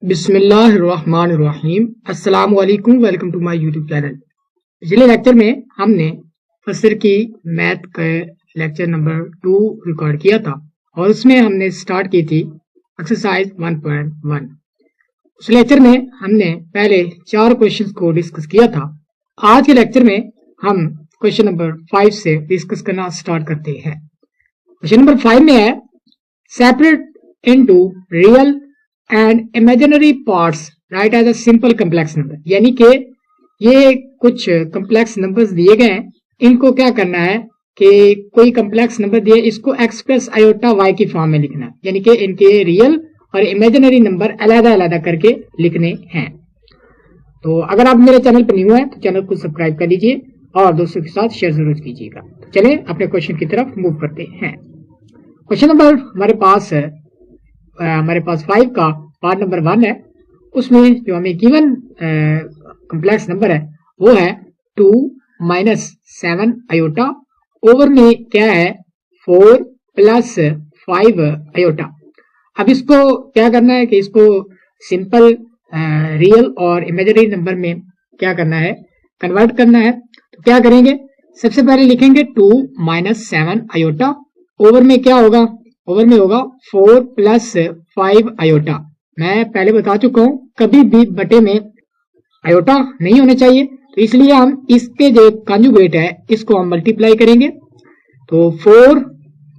बिस्मिल्लाहिर्रहमानिर्रहीम। अस्सलाम वालेकुम। Welcome to my YouTube channel. पिछले लेक्चर में हमने फसर की मैथ का लेक्चर नंबर 2 रिकॉर्ड किया था और उसमें हमने स्टार्ट की थी एक्सरसाइज 1.1। उस लेक्चर में हमने पहले 4 क्वेश्चंस को डिस्कस किया था। आज के लेक्चर में हम क्वेश्चन नंबर 5 से डिस्कस करना स्टार्ट करते हैं। क्वेश्चन नंबर 5 में है separate into real and imaginary parts right as a simple complex number. यानी कि ये कुछ कम्प्लेक्स नंबर्स दिए गए हैं, इनको क्या करना है कि कोई कम्प्लेक्स नंबर दिए इसको एक्स प्लस आयोटा वाई की फॉर्म में लिखना है, यानी कि इनके रियल और इमेजिनरी नंबर अलग अलग करके लिखने हैं। तो अगर आप मेरे चैनल पर न्यू हैं तो चैनल को सब्सक्राइब कर लीजिए और दोस्तों के साथ शेयर जरूर कीजिएगा। तो चलिए अपने क्वेश्चन की तरफ मूव करते हैं। क्वेश्चन नंबर हमारे पास 5 का पार्ट नंबर 1 है। उसमें जो हमें गिवन कम्प्लेक्स नंबर है वो है 2 माइनस 7 आयोटा, ओवर में क्या है 4 प्लस 5 आयोटा। अब इसको क्या करना है कि इसको सिंपल रियल और इमेजिनरी नंबर में क्या करना है, कन्वर्ट करना है। तो क्या करेंगे, सबसे पहले लिखेंगे 2 माइनस 7 आयोटा, ओवर में क्या होगा, ओवर में होगा 4 प्लस 5 आयोटा। मैं पहले बता चुका हूं कभी भी बटे में आयोटा नहीं होने चाहिए, तो इसलिए हम इसके जो कंजुगेट है इसको हम मल्टीप्लाई करेंगे। तो 4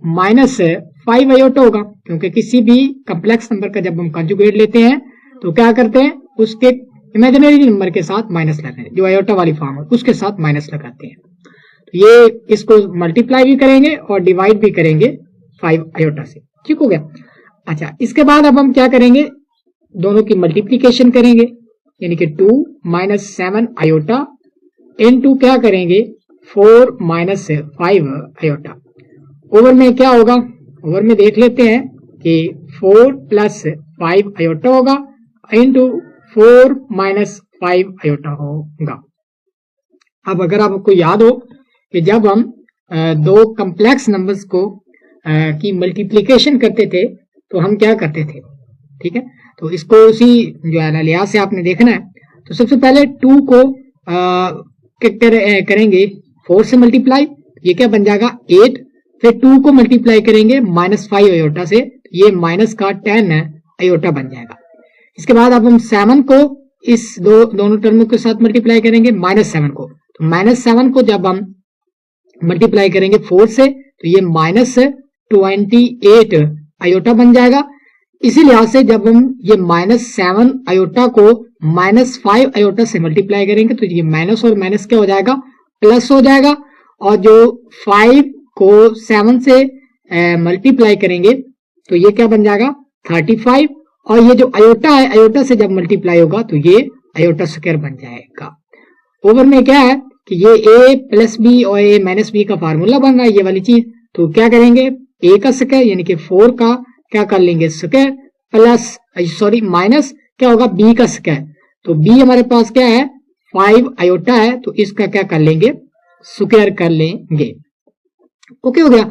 माइनस 5 आयोटा होगा, क्योंकि किसी भी कम्प्लेक्स नंबर का जब हम कंजुगेट लेते हैं तो क्या करते हैं उसके इमेजिनरी नंबर के साथ माइनस लगाते हैं, जो आयोटा वाली फॉर्म है उसके साथ माइनस लगाते हैं। तो ये इसको मल्टीप्लाई भी करेंगे और डिवाइड भी करेंगे 5 आयोटा से। ठीक हो गया। अच्छा, इसके बाद अब हम क्या करेंगे, दोनों की मल्टीप्लीकेशन करेंगे, यानी कि 2 माइनस 7 आयोटा इनटू क्या करेंगे 4 माइनस 5 आयोटा। ओवर में क्या होगा, ओवर में देख लेते हैं कि 4 प्लस 5 आयोटा होगा इनटू 4 माइनस 5 आयोटा होगा। अब अगर आपको याद हो कि जब हम दो कम्प्लेक्स नंबर्स को की मल्टीप्लीकेशन करते थे तो हम क्या करते थे, ठीक है। तो इसको उसी जो है ना लिहाज से आपने देखना है। तो सबसे पहले 2 को करेंगे 4 से मल्टीप्लाई, ये क्या बन जाएगा 8। फिर 2 को मल्टीप्लाई करेंगे माइनस 5 आयोटा से, ये माइनस का 10 आयोटा बन जाएगा। इसके बाद अब हम 7 को इस दोनों टर्मों के साथ मल्टीप्लाई करेंगे माइनस 7 को। तो माइनस 7 को जब हम मल्टीप्लाई करेंगे 4 से तो ये माइनस 28 आयोटा बन जाएगा। इसी लिहाज से जब हम ये माइनस 7 आयोटा को माइनस 5 आयोटा से मल्टीप्लाई करेंगे तो ये माइनस और माइनस क्या हो जाएगा, प्लस हो जाएगा। और जो 5 को 7 से मल्टीप्लाई करेंगे तो ये क्या बन जाएगा 35। और ये जो आयोटा है, आयोटा से जब मल्टीप्लाई होगा तो ये आयोटा स्क्वायर बन जाएगा। ओवर में क्या है कि ये a प्लस बी और a माइनस बी का फार्मूला बन रहा है, ये वाली चीज। तो क्या करेंगे a का स्क्वायर यानी कि 4 का क्या कर लेंगे स्क्वायर, प्लस माइनस क्या होगा b का स्क्वायर। तो b हमारे पास क्या है 5 आयोटा है, तो इसका क्या कर लेंगे स्क्वायर कर लेंगे। ओके हो गया।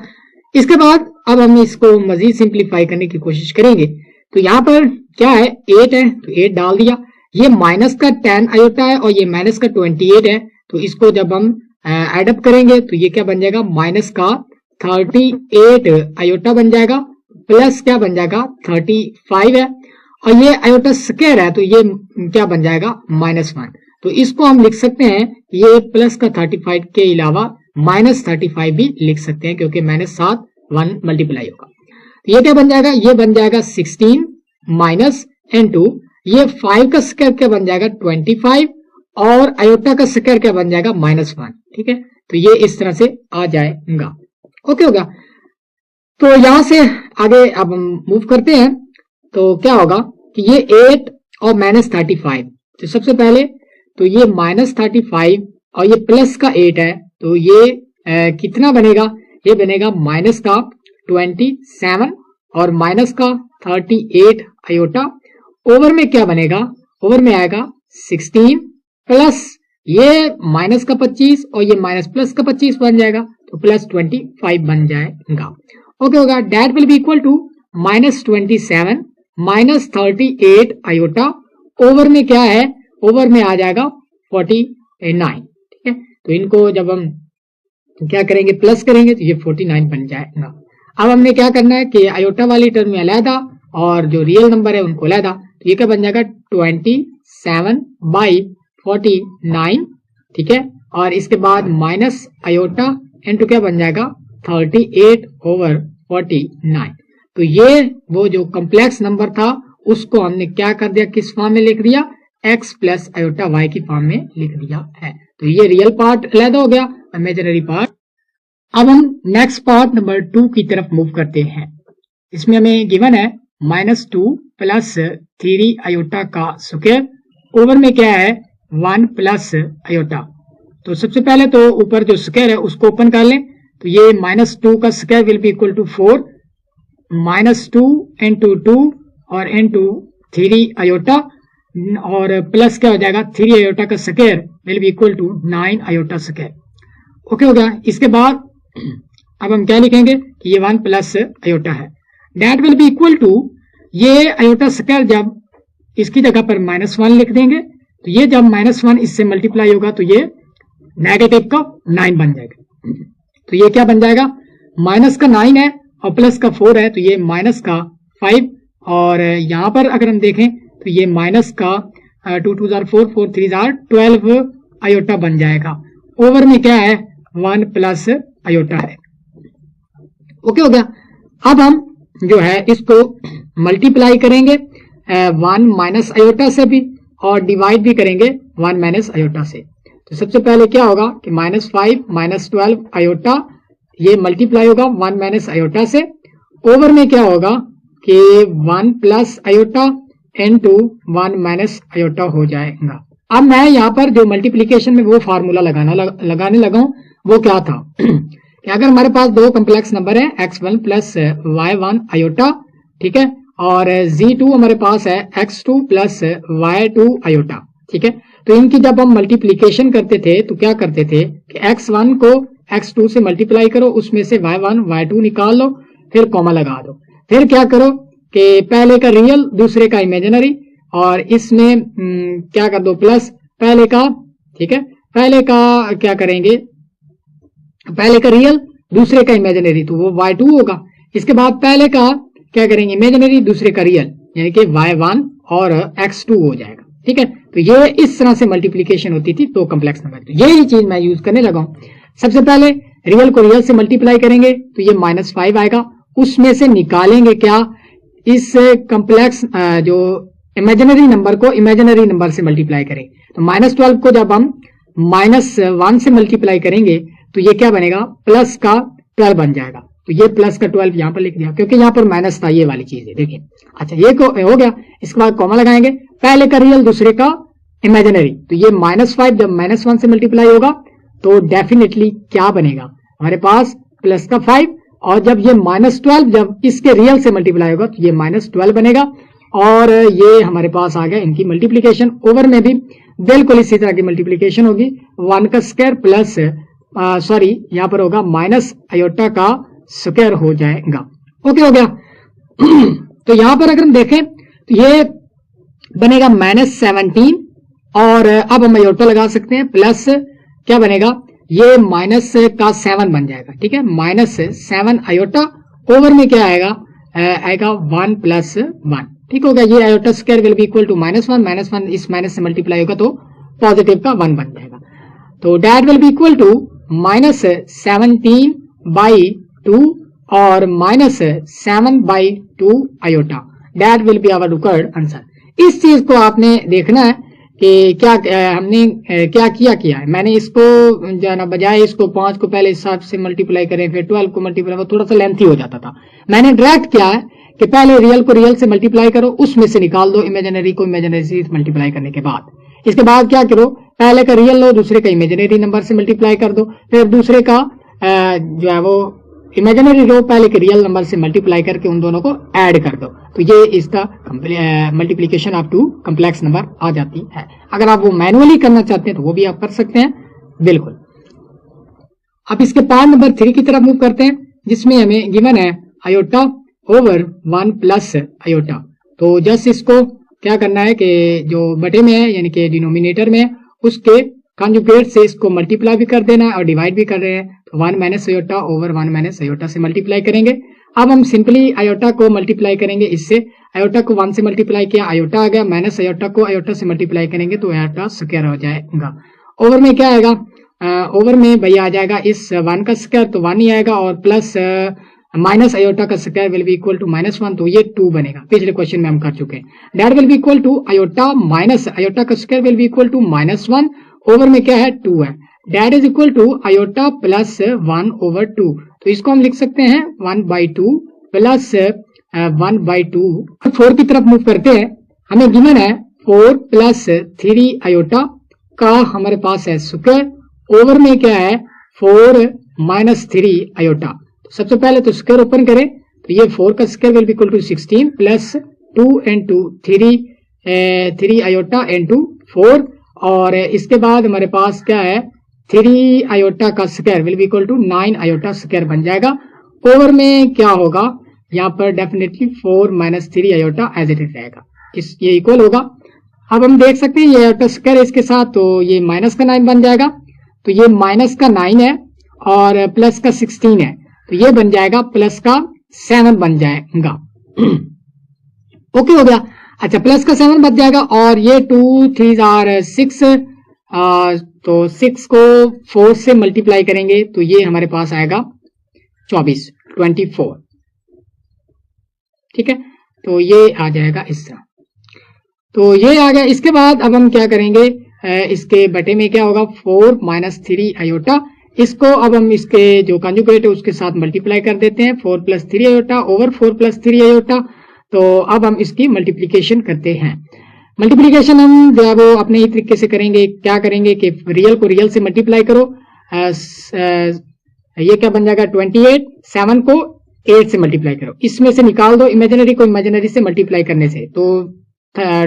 इसके बाद अब हम इसको मजीद सिंप्लीफाई करने की कोशिश करेंगे। तो यहाँ पर क्या है 8 है, तो 8 डाल दिया। ये माइनस का 10 आयोटा है और ये माइनस का 28 है, तो इसको जब हम एडअप करेंगे तो ये क्या बन जाएगा माइनस का 38 आयोटा बन जाएगा, प्लस क्या बन जाएगा 35 है। और ये आयोटा स्क्वायर है तो ये क्या बन जाएगा -1। तो इसको हम लिख सकते हैं, ये प्लस का 35 के अलावा -35 भी लिख सकते हैं, क्योंकि -7 1 मल्टीप्लाई होगा। ये क्या बन जाएगा, ये बन जाएगा 16 माइनस इनटू ये 5 का स्क्वायर क्या बन जाएगा 25 और आयोटा का स्क्वायर क्या बन जाएगा -1। ठीक है, तो ये इस तरह से आ जाएगा। ओके होगा। तो यहां से आगे अब हम मूव करते हैं। तो क्या होगा कि ये 8 और -35, तो सबसे पहले तो ये -35 और ये प्लस का 8 है, तो ये कितना बनेगा, ये बनेगा माइनस का 27 और माइनस का 38 आयोटा। ओवर में क्या बनेगा, ओवर में आएगा 16 प्लस ये माइनस का 25 और ये माइनस प्लस का 25 बन जाएगा, तो प्लस 25 बन जाएगा। ओके होगा। That will be equal to -27 -38 iota, over में क्या है, ओवर में आ जाएगा 49, ठीक है। तो इनको जब हम क्या करेंगे, प्लस करेंगे तो ये 49 बन जाएगा। अब हमने क्या करना है कि आयोटा वाली टर्म में अलहदा और जो रियल नंबर है उनको अलहदा, तो ये क्या बन जाएगा 27/49, ठीक है। और इसके बाद माइनस आयोटा इंटू क्या बन जाएगा 38/49। तो ये वो जो कॉम्प्लेक्स नंबर था उसको हमने क्या कर दिया, किस फॉर्म में लिख दिया, x प्लस आयोटा y की फॉर्म में लिख दिया है। तो ये रियल पार्ट अलग हो गया, इमेजिनरी पार्ट। अब हम नेक्स्ट पार्ट नंबर 2 की तरफ मूव करते हैं। इसमें हमें गिवन है -2 प्लस 3 आयोटा का स्क्वायर, ओवर में क्या है 1 प्लस आयोटा। तो सबसे पहले तो ऊपर जो स्क्वायर है उसको ओपन कर लें, तो ये -2 का square will be equal to 4, -2 into 2 और इंटू 3 आयोटा, और प्लस क्या हो जाएगा 3 आयोटा का square will be equal to 9 iota square. Okay हो गया। इसके बाद अब हम क्या लिखेंगे कि ये 1 प्लस आयोटा है, that will be equal to, ये आयोटा स्क्वायर जब इसकी जगह पर -1 लिख देंगे तो ये जब -1 इससे मल्टीप्लाई होगा तो ये नेगेटिव का 9 बन जाएगा। तो ये क्या बन जाएगा, माइनस का 9 है और प्लस का 4 है, तो ये माइनस का 5, और यहां पर अगर हम देखें तो ये माइनस का 2 2 4 4 3 12 आयोटा बन जाएगा। ओवर में क्या है 1 प्लस आयोटा है। ओके हो गया। अब हम जो है इसको मल्टीप्लाई करेंगे 1 माइनस आयोटा से भी और डिवाइड भी करेंगे 1 माइनस आयोटा से। तो सबसे पहले क्या होगा कि -5 -12 आयोटा ये मल्टीप्लाई होगा 1 माइनस आयोटा से, ओवर में क्या होगा कि 1 plus iota into 1 minus iota हो जाएगा। अब मैं यहाँ पर जो मल्टीप्लीकेशन में वो फार्मूला लगाने लगा हूं, वो क्या था कि अगर हमारे पास दो कॉम्प्लेक्स नंबर है x1 प्लस y1 आयोटा, ठीक है, और z2 हमारे पास है x2 प्लस y2 आयोटा, ठीक है। तो इनकी जब हम मल्टीप्लीकेशन करते थे तो क्या करते थे कि x1 को x2 से मल्टीप्लाई करो, उसमें से y1 y2 निकाल लो, फिर कॉमा लगा दो, फिर क्या करो कि पहले का रियल दूसरे का इमेजिनरी, और इसमें क्या कर दो प्लस पहले का, ठीक है, पहले का क्या करेंगे, पहले का रियल दूसरे का इमेजिनरी, तो वो y2 होगा। इसके बाद पहले का क्या करेंगे इमेजिनरी, दूसरे का रियल, यानी कि y1 और x2 हो जाएगा, ठीक है। तो ये इस तरह से मल्टीप्लीकेशन होती थी दो कॉम्प्लेक्स नंबर। तो यही चीज मैं यूज करने लगा हूं। सबसे पहले रियल को रियल से मल्टीप्लाई करेंगे तो ये -5 आएगा, उसमें से निकालेंगे क्या, इस कॉम्प्लेक्स जो इमेजिनरी नंबर को इमेजिनरी नंबर से मल्टीप्लाई करें। तो -12 को जब हम -1 से मल्टीप्लाई करेंगे तो ये क्या बनेगा, प्लस का 12 बन जाएगा। तो ये प्लस का 12 यहां पर लिख दिया क्योंकि यहां पर माइनस था, ये वाली चीज है, देखिए। अच्छा, ये हो गया। इसके बाद कॉमा लगाएंगे, पहले का रियल दूसरे का इमेजिनरी, तो ये -5 जब -1 से मल्टीप्लाई होगा तो डेफिनेटली क्या बनेगा हमारे पास प्लस का 5, और जब ये -12 जब इसके रियल से मल्टीप्लाई होगा तो ये -12 बनेगा, और ये हमारे पास आ गया इनकी मल्टीप्लीकेशन। ओवर में भी बिल्कुल इसी तरह की मल्टीप्लीकेशन होगी, 1 का स्क्वायर प्लस सॉरी यहाँ पर होगा माइनस आयोटा का स्क्वायर हो जाएगा। ओके हो गया। तो यहां पर अगर हम देखें तो ये बनेगा -17, और अब हम आयोटा लगा सकते हैं, प्लस क्या बनेगा, ये माइनस का 7 बन जाएगा, ठीक है, -7 आयोटा, ओवर में क्या आएगा, आएगा 1 + 1, ठीक होगा। ये iota square will be equal to -1 इस माइनस से मल्टीप्लाई होगा तो पॉजिटिव का 1 बन जाएगा। तो that will be equal to -17/2 और -7/2 iota. That will be our required answer. इस चीज को आपने देखना है कि क्या हमने क्या किया है। मैंने इसको जो है ना बजाय इसको 5 को पहले 7 से मल्टीप्लाई करें फिर 12 को मल्टीप्लाई, वो थोड़ा सा लेंथी हो जाता था। मैंने डायरेक्ट किया है कि पहले रियल को रियल से मल्टीप्लाई करो, उसमें से निकाल दो इमेजिनरी को इमेजिनरी से मल्टीप्लाई करने के बाद। इसके बाद क्या करो, पहले का रियल लो दूसरे का इमेजिनरी नंबर से मल्टीप्लाई कर दो, फिर दूसरे का जो है वो इमेजिनरी लो पहले के रियल नंबर से मल्टीप्लाई करके उन दोनों को ऐड कर दो। तो ये इसका मल्टीप्लीकेशन ऑफ 2 कॉम्प्लेक्स नंबर आ जाती है। अगर आप वो मैनुअली करना चाहते हैं तो वो भी आप कर सकते हैं, बिल्कुल। अब इसके पार्ट नंबर 3 की तरफ मूव करते हैं, जिसमें हमें गिवन है आयोटा ओवर 1 + आयोटा। तो जस्ट इसको क्या करना है कि जो बटे में है यानी कि डिनोमिनेटर में है उसके कॉन्जुगेट से इसको मल्टीप्लाई भी कर देना है और डिवाइड भी कर रहे हैं, तो 1 minus iota over 1 minus iota से मल्टीप्लाई करेंगे। अब हम सिंपली आयोटा को मल्टीप्लाई करेंगे इससे, आयोटा को 1 से मल्टीप्लाई किया आयोटा आ गया, माइनस आयोटा को आयोटा से मल्टीप्लाई करेंगे तो आयोटा स्क्वायर हो जाएगा। ओवर में क्या आएगा, ओवर में भैया आ जाएगा इस 1 का स्क्वायर तो 1 ही आएगा और प्लस माइनस आयोटा का square will be equal to -1 तो ये 2 बनेगा। पिछले क्वेश्चन में हम कर चुके हैं। That will be equal to iota minus iota का square will be equal to -1, over में क्या है 2 है। That is equal to iota plus 1 over 2, तो इसको हम लिख सकते हैं 1/2 प्लस 1/2। 4 की तरफ मूव करते हैं, हमें गिवन है 4 प्लस 3 आयोटा का हमारे पास है स्क्वायर, ओवर में क्या है 4 माइनस 3 आयोटा। सबसे पहले तो स्क्वायर ओपन करें तो ये 4 का square will be equal to 16 plus 2 into 3 iota into 4 और इसके बाद हमारे पास क्या है 3 आयोटा का square will be equal to 9 iota square बन जाएगा। ओवर में क्या होगा यहाँ पर definitely 4 minus 3 iota as it is रहेगा, इस ये इक्वल होगा। अब हम देख सकते हैं ये आयोटा स्क्वायर इसके साथ तो ये माइनस का 9 बन जाएगा, तो ये माइनस का 9 है और प्लस का 16 है तो ये बन जाएगा प्लस का 7 बन जाएगा। ओके हो गया। अच्छा प्लस का 7 बच जाएगा और ये 2 3 आर 6 तो 6 को 4 से मल्टीप्लाई करेंगे तो ये हमारे पास आएगा 24 ठीक है, तो ये आ जाएगा इस तरह, तो ये आ गया। इसके बाद अब हम क्या करेंगे, इसके बटे में क्या होगा 4 माइनस 3 आयोटा, इसको अब हम इसके जो कॉन्जुगेट है उसके साथ मल्टीप्लाई कर देते हैं 4 plus 3 iota over 4 plus 3 iota. तो अब हम इसकी मल्टीप्लिकेशन करते हैं। मल्टीप्लिकेशन हम जो है वो अपने ही तरीके से करेंगे। क्या करेंगे कि रियल को रियल से मल्टीप्लाई करो, ये क्या बन जाएगा 28, 7 को 8 से मल्टीप्लाई करो, इसमें से निकाल दो इमेजिनरी को इमेजिनरी से मल्टीप्लाई करने से, तो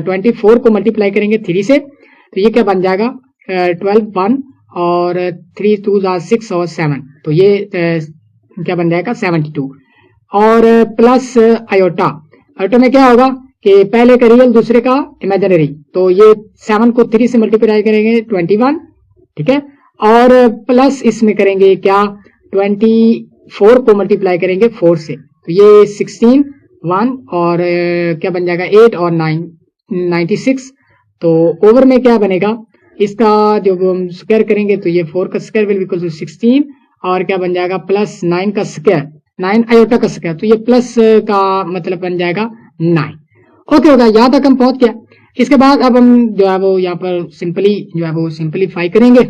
24 को मल्टीप्लाई करेंगे 3 से तो ये क्या बन जाएगा 12 1 और 3 2 6 और 7 तो ये क्या बन जाएगा 72 और प्लस आयोटा। आयोटा में क्या होगा कि पहले का रियल दूसरे का इमेजिनरी, तो ये 7 को 3 से मल्टीप्लाई करेंगे 21 ठीक है, और प्लस इसमें करेंगे क्या 24 को मल्टीप्लाई करेंगे 4 से तो ये 16 1 और क्या बन जाएगा 8 और 9 96। तो ओवर में क्या बनेगा इसका जो हम स्क्वायर करेंगे तो ये 4 का स्क्वायर विल इक्वल टू 16 और क्या बन जाएगा प्लस 9 का स्क्वायर 9 आयोटा का स्क्वायर, तो ये प्लस का मतलब बन जाएगा 9। ओके होगा, यहाँ तक हम पहुंच गया। इसके बाद अब हम जो है वो यहाँ पर सिंपली जो है वो सिंपलीफाई करेंगे।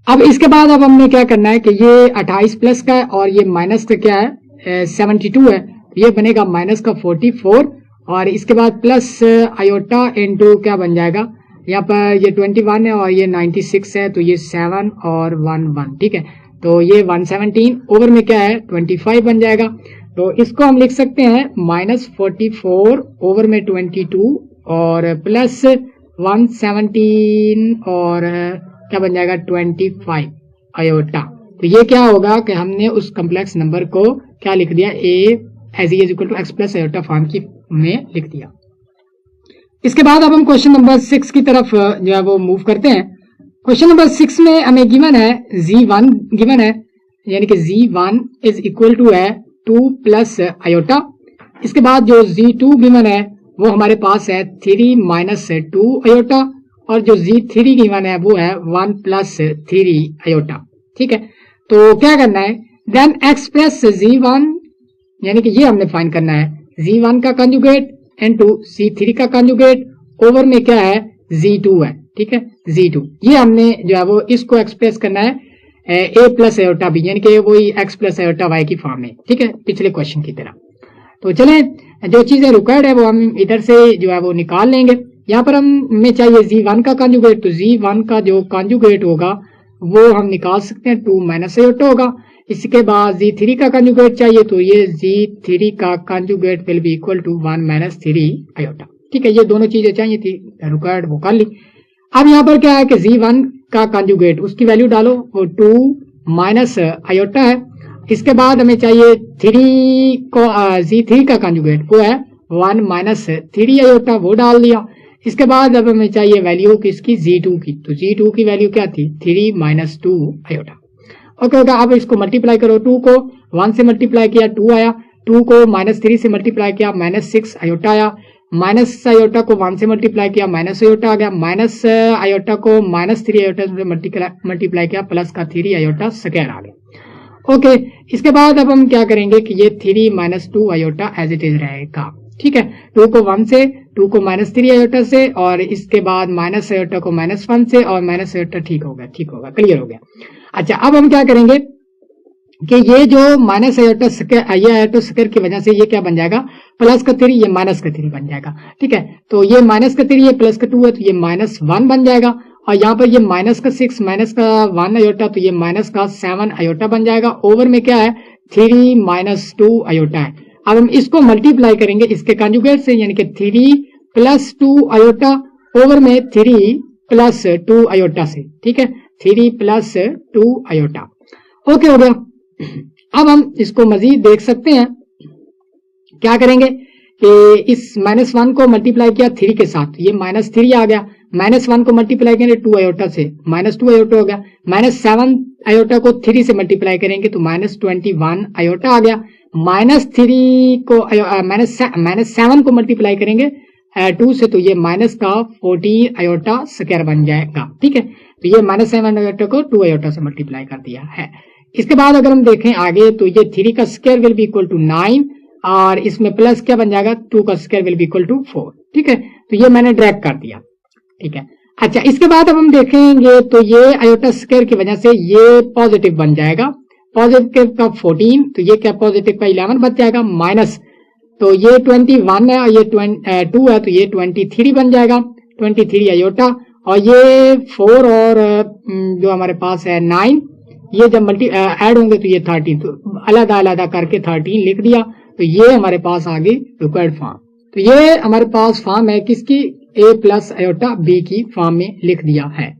अब इसके बाद अब हमने क्या करना है कि ये 28 प्लस का है और ये माइनस का क्या है 72 है, ये बनेगा माइनस का 44 और इसके बाद प्लस आयोटा इंटू क्या बन जाएगा यहाँ पर ये 21 है और ये 96 है तो ये 7 और 1 1 ठीक है, तो ये 117 ओवर में क्या है 25 बन जाएगा। तो इसको हम लिख सकते हैं -44 ओवर में 22 और प्लस 117 और क्या बन जाएगा 25 आयोटा। तो ये क्या होगा कि हमने उस कॉम्प्लेक्स नंबर को क्या लिख दिया a as is equal to x plus iota form की में लिख दिया। इसके बाद अब हम क्वेश्चन नंबर 6 की तरफ जो है वो मूव करते हैं। क्वेश्चन नंबर 6 में हमें गिवन है Z1 गिवन है, यानी कि Z1 इज इक्वल टू है 2 प्लस आयोटा। इसके बाद जो Z2 गिवन है वो हमारे पास है 3 माइनस 2 आयोटा और जो Z3 गिवन है वो है 1 प्लस 3 आयोटा ठीक है। तो क्या करना है देन x प्लस Z1 यानी कि ये हमने फाइंड करना है Z1 का कंजुगेट इनटू Z3 का कंजुगेट ओवर में क्या है Z2 है ठीक है Z2, ये हमने जो है वो इसको एक्सप्रेस करना है a प्लस आयोटा बी यानी कि वही x प्लस आयोटा y की फॉर्म में ठीक है पिछले क्वेश्चन की तरह। तो चलें जो चीजें रिक्वायर्ड है वो हम इधर से जो है वो निकाल लेंगे। यहाँ पर हमें चाहिए Z1 का कंजुगेट, तो Z1 का जो कंजुगेट होगा वो हम निकाल सकते हैं 2 माइनस आयोटा होगा। इसके बाद Z3 का कंजुगेट चाहिए तो ये Z3 का conjugate will be equal to 1 minus 3 iota ठीक है। ये दोनों चीजें चाहिए थी रिक्वायर्ड वो कर ली। अब यहाँ पर क्या है कि Z1 का कंजुगेट उसकी वैल्यू डालो वो 2 माइनस आयोटा है इसके बाद हमें चाहिए 3 को Z3 का कंजुगेट, वो है 1 माइनस 3 आयोटा, वो डाल दिया। इसके बाद अब हमें चाहिए वैल्यू किसकी, Z2 की, तो Z2 की वैल्यू क्या थी, 3 माइनस 2 आयोटा। ओके होगा। अब इसको मल्टीप्लाई करो, 2 को 1 से मल्टीप्लाई किया 2 आया, 2 को माइनस 3 से मल्टीप्लाई किया माइनस 6 आयोटा आया, माइनस आयोटा को 1 से मल्टीप्लाई किया माइनस आयोटा आ गया, माइनस आयोटा को माइनस 3 आयोटा से मल्टीप्लाई किया प्लस का 3 आयोटा स्क्वायर आ गया। ओके, इसके बाद अब हम क्या करेंगे कि ये 3 minus 2 iota as it is रहेगा। ठीक है, 2 को 1 से, 2 को माइनस 3 आयोटा से, और इसके बाद माइनस आयोटा को माइनस 1 से, और माइनस आयोटा ठीक होगा, क्लियर हो गया। अच्छा, अब हम क्या करेंगे कि ये जो माइनस आयोटा स्क्वायर, ये आयोटा स्क्वायर की वजह से ये क्या बन जाएगा, प्लस का 3, ये माइनस का 3 बन जाएगा। ठीक है, तो ये माइनस का 3, ये प्लस का 2 है, तो ये माइनस 1 बन जाएगा, और यहाँ पर ये माइनस का 6 माइनस का 1 आयोटा, तो ये माइनस का 7 आयोटा बन जाएगा। ओवर में क्या है, 3 माइनस 2 आयोटा है। अब हम इसको मल्टीप्लाई करेंगे इसके कंजुगेट से, यानी कि 3 प्लस 2 आयोटा ओवर में 3 प्लस 2 आयोटा से। ठीक है, 3 प्लस 2 आयोटा। ओके हो गया। अब हम इसको मजीद देख सकते हैं, क्या करेंगे कि इस माइनस 1 को मल्टीप्लाई किया 3 के साथ, ये माइनस 3 आ गया, माइनस 1 को मल्टीप्लाई करेंगे 2 आयोटा से, माइनस 2 आयोटा हो गया, माइनस 7 आयोटा को 3 से मल्टीप्लाई करेंगे तो माइनस 21 आयोटा आ गया, माइनस 3 को माइनस 7 को मल्टीप्लाई करेंगे 2 से, तो ये माइनस का 14 आयोटा स्क्वायर बन जाएगा। ठीक है, तो ये माइनस 7 आयोटा को 2 आयोटा से मल्टीप्लाई कर दिया है। इसके बाद अगर हम देखें आगे, तो ये 3 का square will be equal to 9, और इसमें प्लस क्या बन जाएगा, 2 का square will be equal to 4। ठीक है, तो ये मैंने ड्रैग कर दिया। ठीक है, अच्छा, इसके बाद अब हम देखेंगे तो ये आयोटा स्क्वायर की वजह से ये पॉजिटिव बन जाएगा, पॉजिटिव का 14, तो ये क्या पॉजिटिव का 11 बच जाएगा, माइनस, तो ये 21 है और ये 2 है, तो ये 23 बन जाएगा, 23 आयोटा, और ये 4 और जो हमारे पास है 9, ये जब ऐड होंगे तो ये 13, तो अलग अलग करके 13 लिख दिया, तो ये हमारे पास आ गई रिक्वायर्ड फॉर्म। तो ये हमारे पास फॉर्म है किसकी, a प्लस आयोटा b की फॉर्म में लिख दिया है।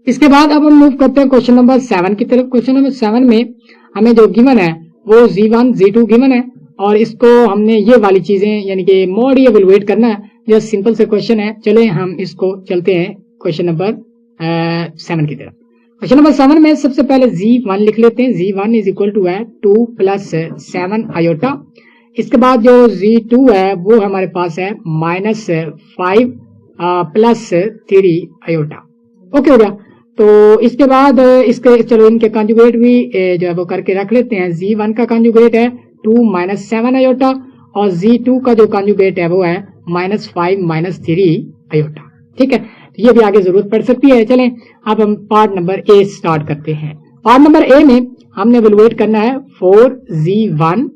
इसके बाद अब हम मूव करते हैं क्वेश्चन नंबर 7 की तरफ। क्वेश्चन नंबर 7 में हमें जो गिवन है वो Z1 Z2 गिवन है, और इसको हमने ये वाली चीजें यानी कि मोड एवेलुएट करना है। यह सिंपल से क्वेश्चन है, चले हम इसको चलते हैं क्वेश्चन नंबर 7 की तरफ। क्वेश्चन नंबर 7 में सबसे पहले Z1 लिख लेते हैं। Z1 इज इक्वल टू है 2 प्लस 7 आयोटा। इसके बाद जो Z2 है वो हमारे पास है माइनस 5 प्लस 3 आयोटा। ओके हो गया। तो इसके बाद इसके चलो इनके कंजुगेट भी जो है वो करके रख लेते हैं। Z1 का कंजुगेट है 2 माइनस 7 आयोटा, और Z2 का जो कंजुगेट है वो है माइनस 5 माइनस 3 आयोटा। ठीक है, तो ये भी आगे जरूरत पड़ सकती है। चलें अब हम पार्ट नंबर ए स्टार्ट करते हैं। पार्ट नंबर ए में हमने एवेलुएट करना है 4Z1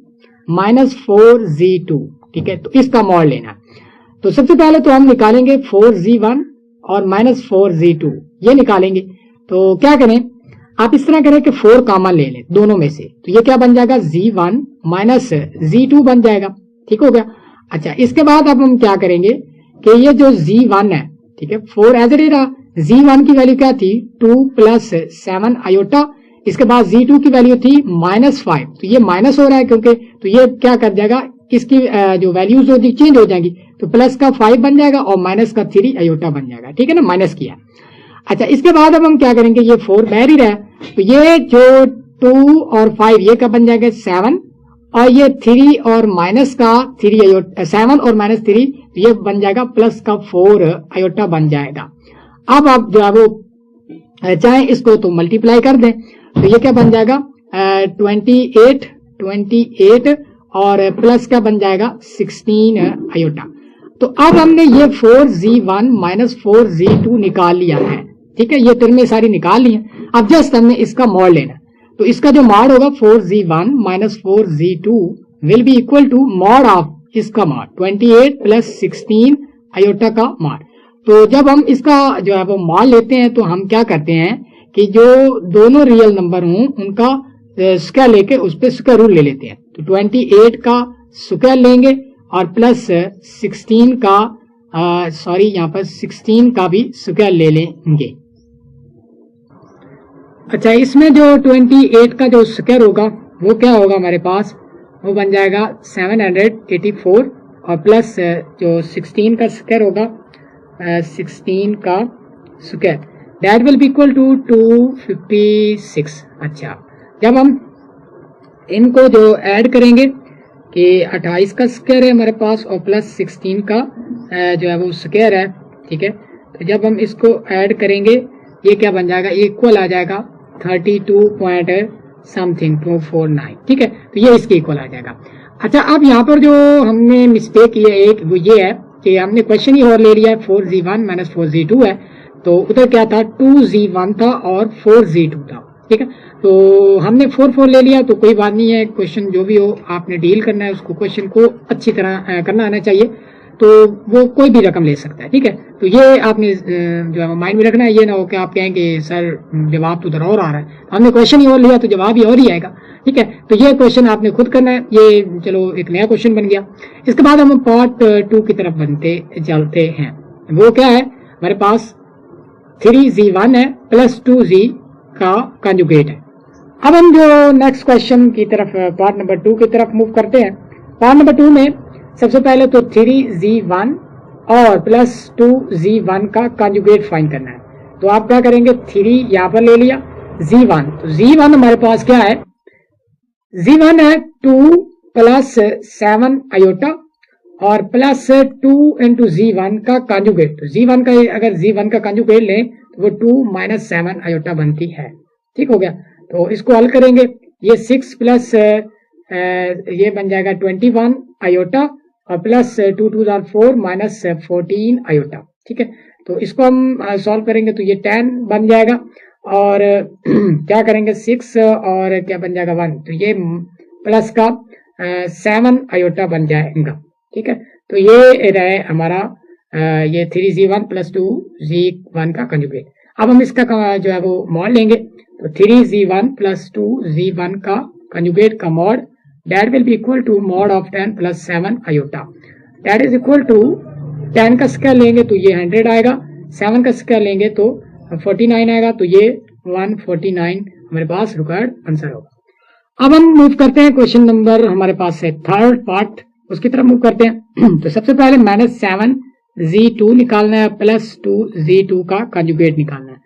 माइनस 4Z2। ठीक है, तो इसका मॉड लेना। तो सबसे पहले तो हम निकालेंगे 4Z1 और माइनस 4Z2, ये निकालेंगे। तो क्या करें, आप इस तरह करें कि 4 कॉमन ले लें दोनों में से, तो ये क्या बन जाएगा Z1 माइनस Z2 बन जाएगा। ठीक हो गया। अच्छा, इसके बाद अब हम क्या करेंगे कि ये जो Z1 है, ठीक है, 4 एज इट इज रहा। Z1 की वैल्यू क्या थी 2 प्लस 7 आयोटा। इसके बाद Z2 की वैल्यू थी माइनस 5, तो ये माइनस हो रहा है क्योंकि, तो ये क्या कर जाएगा, इसकी जो वैल्यूज होती चेंज हो जाएंगी, तो प्लस का 5 बन जाएगा और माइनस का 3 आयोटा बन जाएगा। ठीक है ना, माइनस किया। अच्छा, इसके बाद अब हम क्या करेंगे, ये 4 बाहर ही रहा, तो ये जो 2 और 5 ये क्या बन जाएगा 7, और ये 3 और माइनस का 3 आयोटा, 7 और माइनस 3, तो ये बन जाएगा प्लस का 4 आयोटा बन जाएगा। अब आप जो है वो चाहे इसको तो मल्टीप्लाई कर दें, तो ये क्या बन जाएगा 28 और प्लस का बन जाएगा 16 आयोटा। तो अब हमने ये 4Z1 माइनस 4Z2 निकाल लिया है। ठीक है, ये टर्में सारी निकाल ली हैं। अब जस्ट हमने इसका मॉड लेना, तो इसका जो मॉड होगा 4Z1 minus 4Z2 will be equal to mod of इसका मॉड 28 प्लस 16 आयोटा का मॉड। तो जब हम इसका जो है वो मॉड लेते हैं तो हम क्या करते हैं कि जो दोनों रियल नंबर हों उनका स्क्वायर लेके उस पर स्क्वायर रूट ले लेते हैं। तो 28 का स्क्वायर लेंगे और प्लस 16 का यहाँ पर 16 का भी स्क्वायर ले लेंगे। अच्छा, इसमें जो 28 का जो स्क्वायर होगा वो क्या होगा हमारे पास, वो बन जाएगा 784 और प्लस जो 16 का स्क्वायर होगा 16 का square that will be equal to 256। अच्छा, जब हम इनको जो ऐड करेंगे कि 28 का स्क्वायर है हमारे पास और प्लस 16 का जो है वो स्क्वायर है, ठीक है, तो जब हम इसको ऐड करेंगे ये क्या बन जाएगा, इक्वल आ जाएगा 32 पॉइंट समथिंग 249, ठीक है, तो ये इसके इक्वल आ जाएगा। अच्छा, अब यहाँ पर जो हमने मिस्टेक की है एक, वो ये है कि हमने क्वेश्चन ही और ले लिया है 4z1 माइनस 4z2 है, तो उधर क्या था 2z1 था और 4z2 था, ठीक है, तो हमने 4 ले लिया तो कोई बात नहीं है, क्वेश्चन जो भी हो आपने डील करना है उसको, क्वेश्चन को अच्छी तरह करना आना चाहिए, तो वो कोई भी रकम ले सकता है, ठीक है, तो ये आपने जो है माइंड में रखना है, ये ना हो कि आप कहें कि सर जवाब तो उधर और आ रहा है, हमने क्वेश्चन ही और लिया तो जवाब ही और ही आएगा, ठीक है, तो ये क्वेश्चन आपने खुद करना है, ये चलो एक नया क्वेश्चन बन गया। इसके बाद हम पार्ट 2 की तरफ बनते चलते हैं। वो क्या है हमारे पास 3z1 है प्लस 2z का कंजुगेट है। अब हम जो नेक्स्ट क्वेश्चन की तरफ पार्ट नंबर 2 की तरफ मूव करते हैं। पार्ट नंबर 2 में सबसे पहले तो 3z1 और प्लस 2z1 का कंजुगेट फाइंड करना है, तो आप क्या करेंगे 3 यहां पर ले लिया, z1, तो z1 हमारे पास क्या है, z1 है 2 प्लस 7 आयोटा और प्लस 2 इंटू z1 का कंजुगेट, तो z1 का अगर z1 का कंजुगेट लें तो वो 2 माइनस 7 आयोटा बनती है, ठीक हो गया, तो इसको हल करेंगे, ये 6 प्लस ये बन जाएगा 21 आयोटा और प्लस 2 2 4 माइनस 14 आयोटा, ठीक है, तो इसको हम सॉल्व करेंगे तो ये 10 बन जाएगा और क्या करेंगे 6 और क्या बन जाएगा 1, तो ये प्लस का 7 आयोटा बन जाएगा, ठीक है, तो ये रहे हमारा ये 3z1 प्लस 2z1 का कंजुगेट। अब हम इसका जो है वो मॉड लेंगे, तो 3z1 प्लस 2z1 का कंजुगेट का mod that will be equal to mod of 10 plus 7 iota, that is equal to 10 का स्क्वायर लेंगे तो ये 100 आएगा, 7 का स्क्वायर लेंगे तो 49 आएगा, तो ये 149 हमारे पास रिक्वायर्ड आंसर होगा। अब हम मूव करते हैं क्वेश्चन नंबर हमारे पास है थर्ड पार्ट, उसकी तरफ मूव करते हैं। तो सबसे पहले -7z2 निकालना है प्लस 2z2 का कंजुगेट निकालना है,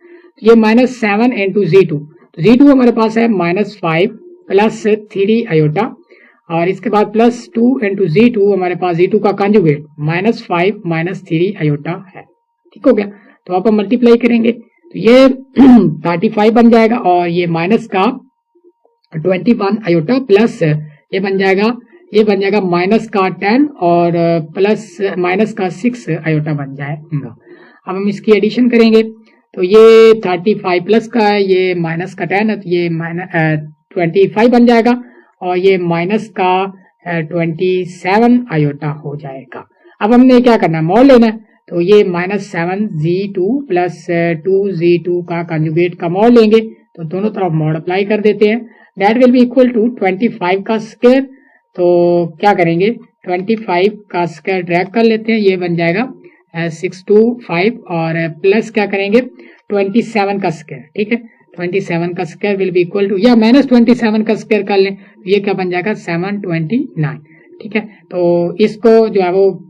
तो ये -7 इंटू z2, तो z2 हमारे पास है -5 प्लस 3 आयोटा और इसके बाद प्लस 2 इंटू z2 हमारे पास z2 का कंजुगेट -5 माइनस 3 आयोटा है, ठीक हो गया, तो आप मल्टीप्लाई करेंगे तो ये 35 बन जाएगा और ये माइनस का 21 आयोटा प्लस ये बन जाएगा माइनस का 10 और प्लस माइनस का 6 आयोटा बन जाएगा। अब हम इसकी एडिशन करेंगे तो ये 35 प्लस का है, ये माइनस का 10 है, तो ये 25 बन जाएगा और ये माइनस का 27 आयोटा हो जाएगा। अब हमने क्या करना है, मॉड लेना है, तो ये -7z2 प्लस 2z2 का कंजुगेट का मॉड लेंगे तो दोनों तरफ मॉड अप्लाई कर देते हैं, that will be equal to 25 का स्क्वायर, तो क्या करेंगे 25 का स्क्वायर ड्रैग कर लेते हैं, ये बन जाएगा 625 और प्लस क्या करेंगे 27 का स्क्वायर, ठीक है, 27 का square will be equal to या -27 का स्क्वायर कर लें तो ये क्या बन जाएगा 729, ठीक है, तो इसको जो है वो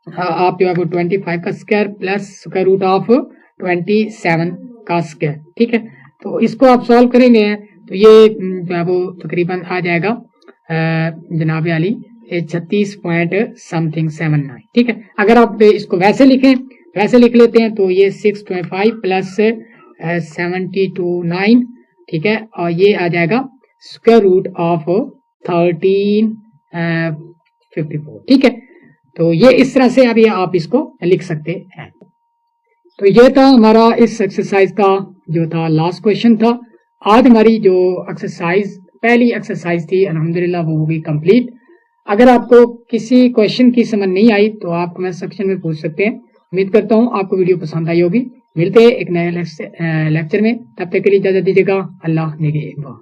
आप जो है वो 25 का square plus square root of 27 का स्क्वायर, ठीक है, तो इसको आप सॉल्व करेंगे तो ये जो है वो तकरीबन आ जाएगा जनाब अली 36 पॉइंट समथिंग 79, ठीक है, अगर आप इसको वैसे लिख लेते हैं तो ये 625 प्लस 729, ठीक है, और ये आ जाएगा स्क्वायर रूट ऑफ 1354, ठीक है, तो ये इस तरह से अभी आप इसको लिख सकते हैं। तो ये था हमारा इस एक्सरसाइज का जो था लास्ट क्वेश्चन था। आज हमारी जो एक्सरसाइज पहली एक्सरसाइज थी अल्हम्दुलिल्लाह वो हो गई कंप्लीट। अगर आपको किसी क्वेश्चन की समझ नहीं आई तो आप कमेंट सेक्शन में पूछ सकते हैं। उम्मीद करता हूँ आपको वीडियो पसंद आई होगी। मिलते हैं एक नए लेक्चर में, तब तक के लिए इजाजत दीजिएगा। अल्लाह निगहबान।